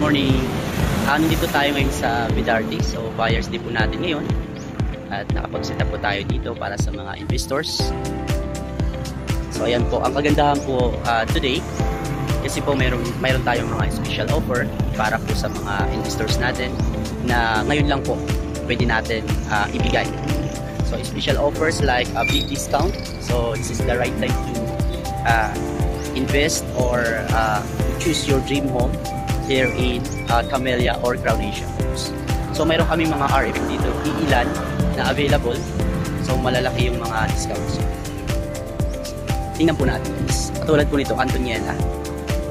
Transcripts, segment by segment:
morning. Nandito tayo ngayon sa Vidarte. So, buyers din po natin ngayon. At nakapag-set up po tayo dito para sa mga investors. So, ayan po. Ang kagandahan po today, kasi po mayroon tayong mga special offer para po sa mga investors natin na ngayon lang po pwede natin ibigay. So, special offers like a big discount. So, this is the right time to invest or choose your dream home here in Camellia or Crown Asia. So mayroon kami mga RF dito, iilan na available. So malalaki yung mga discounts. Tingnan po natin. Katulad po nito, Antoniela.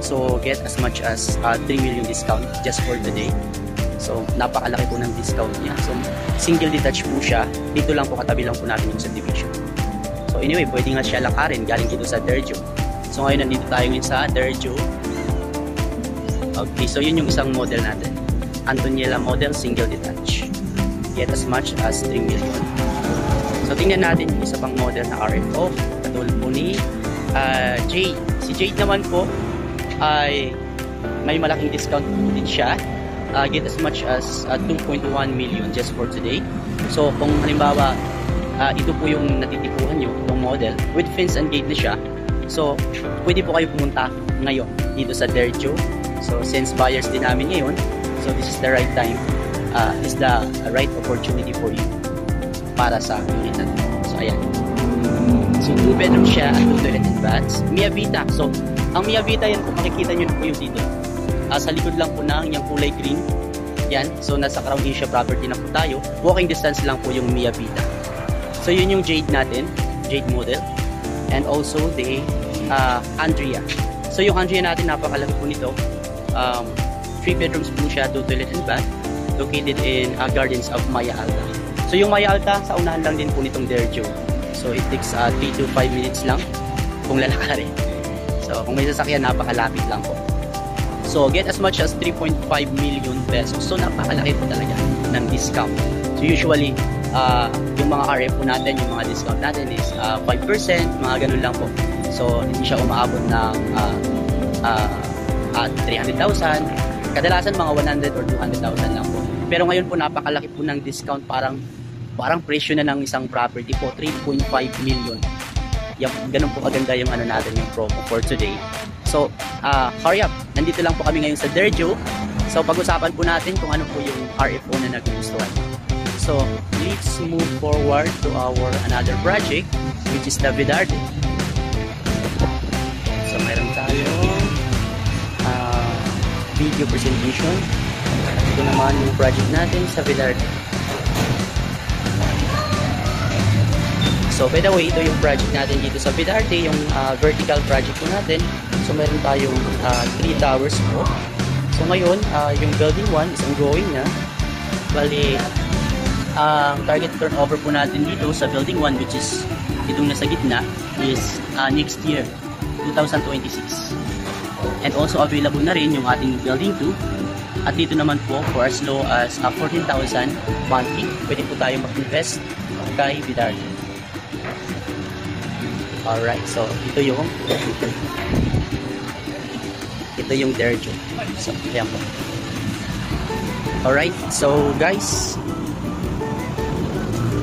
So get as much as 3 million discount just for today. So napakalaki po ng discount niya. So single detached po siya. Dito lang po, katabi lang po natin yung subdivision. So anyway, pwede nga siya lakarin galing dito sa Derjo. So ngayon nandito tayo ngayon sa Derjo. Okay, so yun yung isang model natin. Antoniela model, single detached. Get as much as 3 million. So tingnan natin yung isa pang model na RFO. Katulad po ni Jade. Si Jade naman po ay may malaking discount po din siya. Get as much as 2.1 million just for today. So kung halimbawa ito po yung natitipuhan nyo, itong model, with fence and gate na siya. So pwede po kayo pumunta ngayon dito sa Derjo. So since buyers din namin ngayon, so this is the right time, is the right opportunity for you para sa unit natin. So ayan. So 2 bedroom siya at 2 toilet and baths. Mia Vita. So ang Mia Vita yan po, makikita nyo na po yung dito. Sa likod lang po ng yung kulay green. Yan. So nasa Crown Asia property na po tayo. Walking distance lang po yung Mia Vita. So yun yung Jade natin, Jade model. And also the Andrea. So yung Andrea natin, napakalaki po nito. 3 bedrooms po siya, 2 toilet and bath, located in Gardens of Maya Alta. So yung Maya Alta, sa unahan lang din po nitong Derjo. So it takes 3 to 5 minutes lang kung lalakarin. So kung may sasakyan, napakalapit lang po. So get as much as 3.5 million pesos. So napakalaki po talaga ng discount. So usually, yung mga RF po natin, yung mga discount natin is 5%, mga ganun lang po. So hindi siya umaabot ng 300,000. Kadalasan mga 100 or 200,000 lang po. Pero ngayon po napakalaki po ng discount, parang presyo na ng isang property po, 3.5 million. Yan, ganun po kaganda yung ano natin, yung promo for today. So, hurry up. Nandito lang po kami ngayon sa Derjo. So, pag-usapan po natin kung ano po yung RFO na nagustuhan. So, let's move forward to our another project, which is the Vidarte. So, mayroon tayo video presentation. Ito naman yung project natin sa Vidarte. So by the way, ito yung project natin dito sa Vidarte, yung vertical project po natin. So meron tayong 3 towers po. So ngayon, yung building 1 is ongoing na. Bali, ang target turnover po natin dito sa building 1, which is itong nasa gitna, is next year, 2026. And also available na rin yung ating building 2. At dito naman po for as low as 14,000 monthly. Pwede po tayo mag-invest kay Vidarte. Alright, so ito yung Derjo. So, ayan po. Alright, so guys,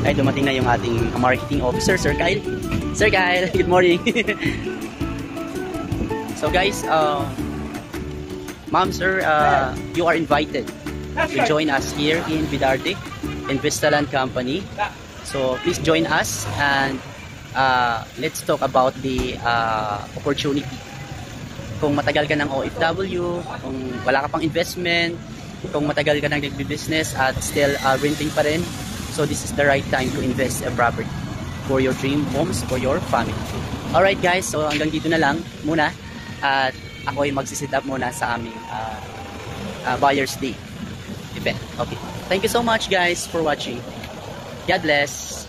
ay dumating na yung ating marketing officer, Sir Kyle. Sir Kyle, good morning. So guys, ma'am, sir, you are invited to join us here in Vidarte, in Vistaland Company. So please join us and let's talk about the opportunity. Kung matagal ka ng OFW, kung wala ka pang investment, kung matagal ka ng nagbi-business at still renting pa rin, so this is the right time to invest a property for your dream homes, for your family. Alright guys, so hanggang dito na lang muna. At ako ay magsisit up muna sa aming Buyer's Day event. Okay. Thank you so much guys for watching. God bless.